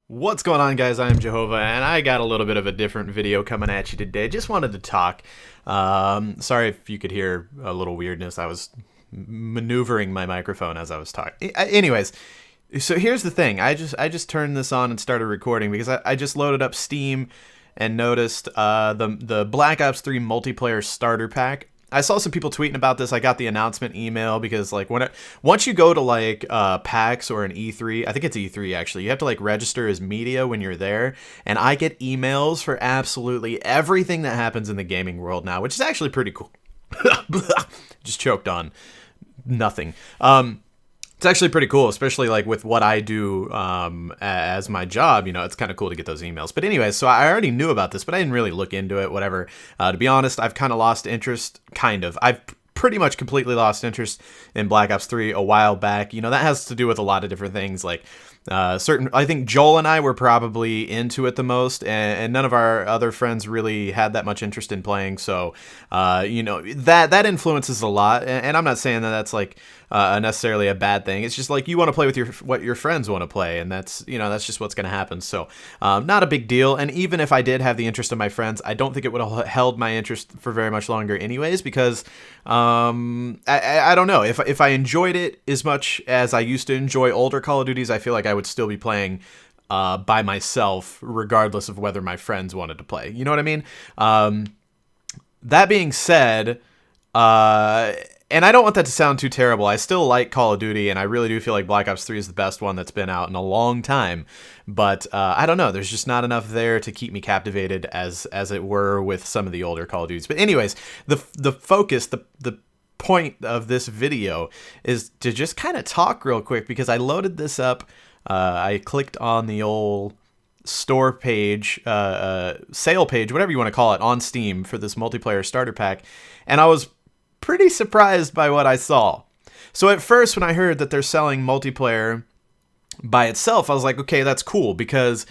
What's going on, guys? I'm Jehovah, and I got a little bit of a different video coming at you today. Just wanted to talk. Sorry if you could hear a little weirdness. I was maneuvering my microphone as I was talking. Anyways, so here's the thing. I just turned this on and started recording because I just loaded up Steam and noticed the Black Ops 3 multiplayer starter pack. I saw some people tweeting about this. I got the announcement email because once you go to PAX or an E3, I think it's E3 actually, you have to register as media when you're there, and I get emails for absolutely everything that happens in the gaming world now, which is actually pretty cool. Just choked on nothing. It's actually pretty cool, especially with what I do as my job. It's kind of cool to get those emails. But anyways, so I already knew about this, but I didn't really look into it, whatever. To be honest, I've kind of lost interest, I've pretty much completely lost interest in Black Ops 3 a while back. That has to do with a lot of different things, I think Joel and I were probably into it the most, and none of our other friends really had that much interest in playing. So, that influences a lot. And I'm not saying that that's necessarily a bad thing. It's just you want to play with what your friends want to play, and that's just what's going to happen. So, not a big deal. And even if I did have the interest of my friends, I don't think it would have held my interest for very much longer, anyways, because I don't know if I enjoyed it as much as I used to enjoy older Call of Duties. I feel like I would still be playing by myself, regardless of whether my friends wanted to play. You know what I mean? That being said, and I don't want that to sound too terrible. I still like Call of Duty, and I really do feel like Black Ops 3 is the best one that's been out in a long time. But I don't know. There's just not enough there to keep me captivated as it were with some of the older Call of Duties. But anyways, the focus, the point of this video is to just kind of talk real quick, because I loaded this up. I clicked on the old store page, sale page, whatever you want to call it, on Steam for this multiplayer starter pack, and I was pretty surprised by what I saw. So at first, when I heard that they're selling multiplayer by itself, I was like, okay, that's cool, because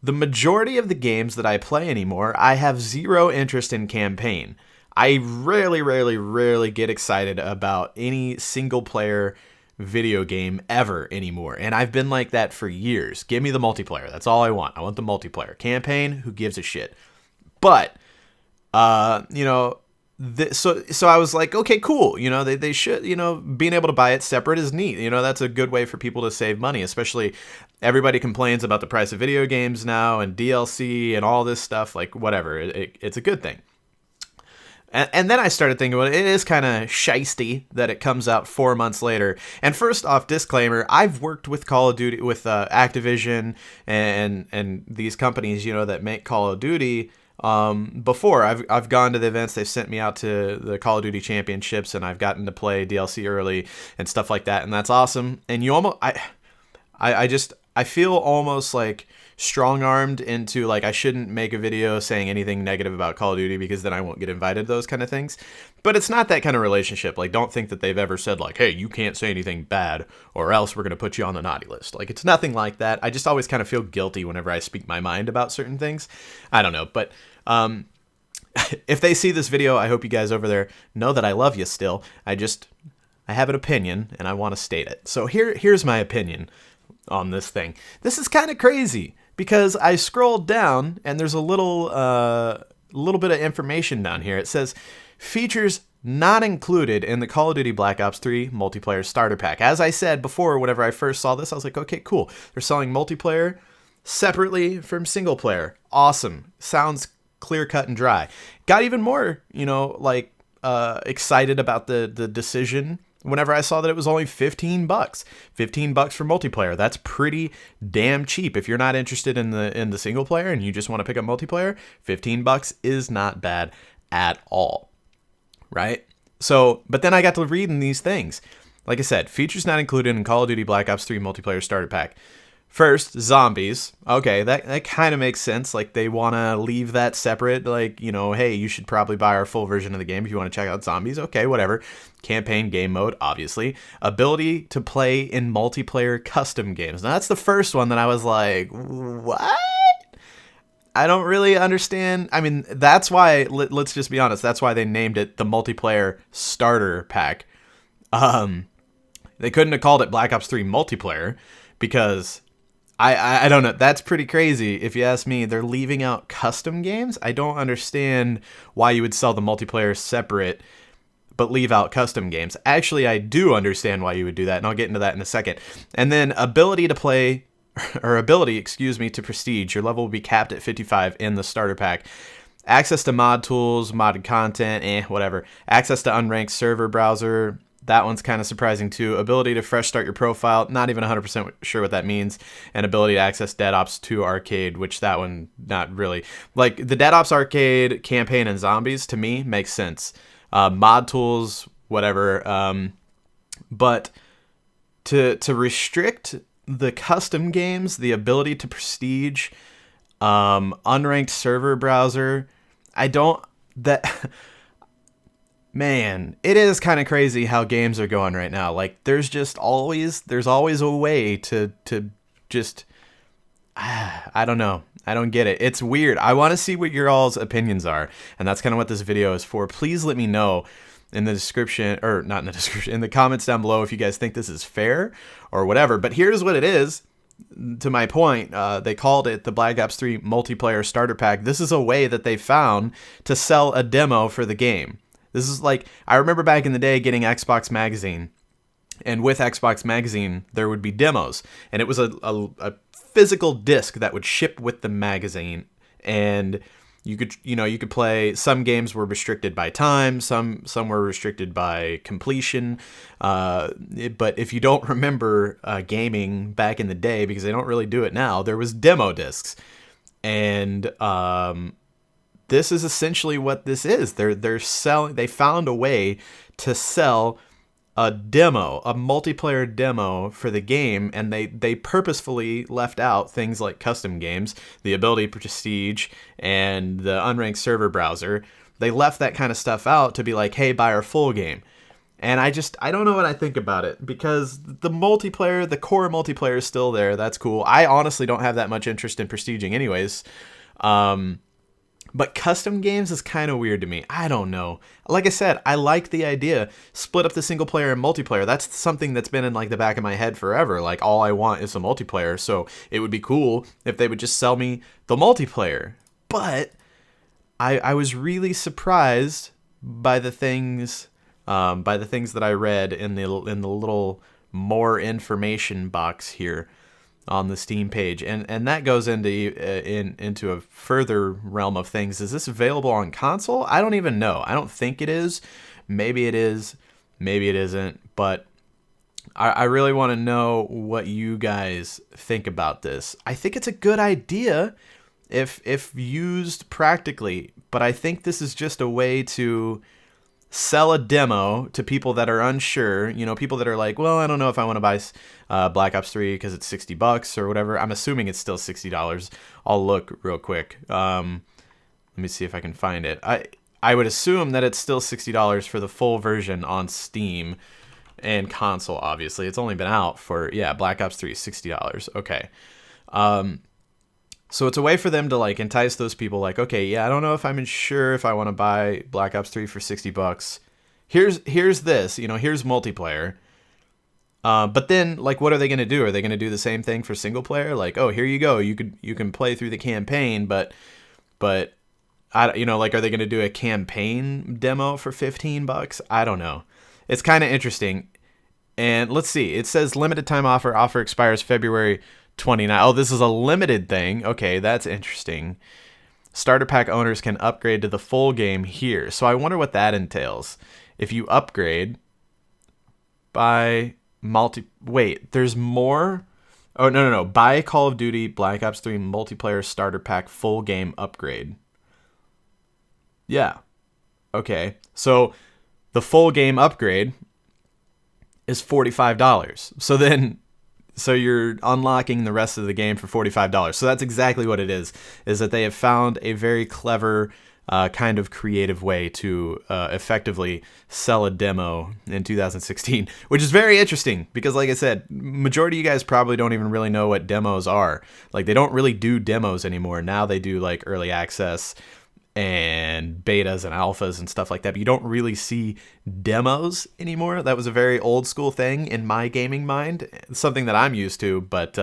the majority of the games that I play anymore, I have zero interest in campaign. I rarely get excited about any single player video game ever anymore, and I've been like that for years. Give me the multiplayer. That's all I want. I want the multiplayer. Campaign, who gives a shit? But so I was like, okay, cool. They should, being able to buy it separate is neat. That's a good way for people to save money, especially everybody complains about the price of video games now and DLC and all this stuff, whatever. It's a good thing. And then I started thinking, well, it is kind of shisty that it comes out 4 months later. And first off, disclaimer, I've worked with Call of Duty, with Activision and these companies, that make Call of Duty before. I've gone to the events. They've sent me out to the Call of Duty championships, and I've gotten to play DLC early and stuff like that. And that's awesome. And I feel almost strong-armed into I shouldn't make a video saying anything negative about Call of Duty, because then I won't get invited to those kind of things. But it's not that kind of relationship. Don't think that they've ever said hey, you can't say anything bad or else we're going to put you on the naughty list. It's nothing like that. I just always kind of feel guilty whenever I speak my mind about certain things. I don't know, but if they see this video, I hope you guys over there know that I love you still. I have an opinion and I want to state it. So here's my opinion on this thing. This is kind of crazy, because I scrolled down and there's a little bit of information down here. It says features not included in the Call of Duty Black Ops 3 multiplayer starter pack. As I said before, whenever I first saw this, I was like, okay, cool. They're selling multiplayer separately from single player. Awesome. Sounds clear cut and dry. Got even more, excited about the decision whenever I saw that it was only $15. $15 for multiplayer. That's pretty damn cheap. If you're not interested in the single player and you just want to pick up multiplayer, $15 is not bad at all. Right? So, but then I got to reading these things. Like I said, features not included in Call of Duty Black Ops 3 multiplayer starter pack. First, zombies. Okay, that kind of makes sense. They want to leave that separate. Hey, you should probably buy our full version of the game if you want to check out zombies. Okay, whatever. Campaign game mode, obviously. Ability to play in multiplayer custom games. Now, that's the first one that I was like, what? I don't really understand. I mean, that's why, let's just be honest, that's why they named it the multiplayer starter pack. They couldn't have called it Black Ops 3 multiplayer, because I don't know. That's pretty crazy. If you ask me, they're leaving out custom games. I don't understand why you would sell the multiplayer separate, but leave out custom games. Actually, I do understand why you would do that, and I'll get into that in a second. And then ability to play, or ability, excuse me, to prestige. Your level will be capped at 55 in the starter pack. Access to mod tools, modded content, whatever. Access to unranked server browser. That one's kind of surprising too. Ability to fresh start your profile. Not even 100% sure what that means. And ability to access Dead Ops 2 Arcade, which that one, not really. Like the Dead Ops Arcade campaign and zombies, to me, makes sense. Mod tools, whatever. But to restrict the custom games, the ability to prestige, unranked server browser, man, it is kind of crazy how games are going right now. Like there's always a way to just, I don't know. I don't get it. It's weird. I want to see what your all's opinions are. And that's kind of what this video is for. Please let me know in the description, or not in the description, in the comments down below if you guys think this is fair or whatever. But here's what it is. To my point, they called it the Black Ops 3 multiplayer starter pack. This is a way that they found to sell a demo for the game. This is like, I remember back in the day getting Xbox Magazine, and with Xbox Magazine, there would be demos, and it was a physical disc that would ship with the magazine, and you could play. Some games were restricted by time, some were restricted by completion, but if you don't remember gaming back in the day, because they don't really do it now, there was demo discs, and this is essentially what this is. They're selling. They found a way to sell a demo, a multiplayer demo for the game, and they purposefully left out things like custom games, the ability to prestige, and the unranked server browser. They left that kind of stuff out to be like, hey, buy our full game. And I don't know what I think about it, because the multiplayer, the core multiplayer is still there. That's cool. I honestly don't have that much interest in prestiging anyways. But custom games is kind of weird to me. I don't know. Like I said, I like the idea. Split up the single player and multiplayer. That's something that's been in like the back of my head forever. Like all I want is a multiplayer. So it would be cool if they would just sell me the multiplayer. But I was really surprised by the things that I read in the little more information box here on the Steam page, and that goes into a further realm of things. Is this available on console? I don't even know. I don't think it is. Maybe it is. Maybe it isn't. But I really want to know what you guys think about this. I think it's a good idea if used practically, but I think this is just a way to sell a demo to people that are unsure, people that are like, well, I don't know if I want to buy Black Ops 3 because it's $60 or whatever. I'm assuming it's still $60. I'll look real quick. Let me see if I can find it. I would assume that it's still $60 for the full version on Steam and console, obviously. It's only been out for, Black Ops 3 is $60. Okay. So it's a way for them to like entice those people like, okay, I don't know if I'm sure if I want to buy Black Ops 3 for $60. Here's this, here's multiplayer. But then like, what are they going to do? Are they going to do the same thing for single player? Like, oh, here you go. You can play through the campaign, but are they going to do a campaign demo for $15? I don't know. It's kind of interesting. And let's see. It says limited time offer. Offer expires February 29. Oh, this is a limited thing. Okay, that's interesting. Starter pack owners can upgrade to the full game here. So I wonder what that entails. If you upgrade by wait, there's more? Oh, no. Buy Call of Duty Black Ops 3 multiplayer starter pack full game upgrade. Yeah. Okay. So the full game upgrade is $45. So you're unlocking the rest of the game for $45. So that's exactly what it is that they have found a very clever kind of creative way to effectively sell a demo in 2016, which is very interesting because, like I said, majority of you guys probably don't even really know what demos are. Like, they don't really do demos anymore. Now they do like early access and betas and alphas and stuff like that, but you don't really see demos anymore. That was a very old school thing in my gaming mind, something that I'm used to, but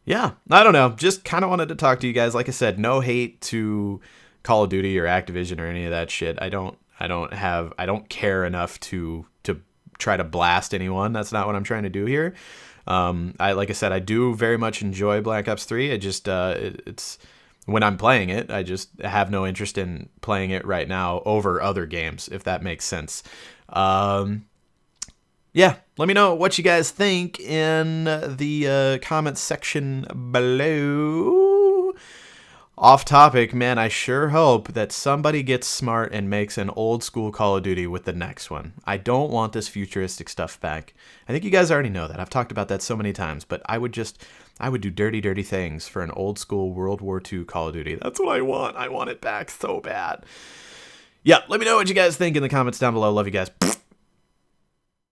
Yeah, I don't know. Just kind of wanted to talk to you guys. Like I said, no hate to Call of Duty or Activision or any of that shit. I don't care enough to try to blast anyone. That's not what I'm trying to do here. Like I said, I do very much enjoy Black Ops 3. I just it's when I'm playing it, I just have no interest in playing it right now over other games, if that makes sense. Yeah, let me know what you guys think in the comments section below. Off topic, man, I sure hope that somebody gets smart and makes an old school Call of Duty with the next one. I don't want this futuristic stuff back. I think you guys already know that. I've talked about that so many times, but I would do dirty, dirty things for an old school World War II Call of Duty. That's what I want. I want it back so bad. Yeah, let me know what you guys think in the comments down below. Love you guys.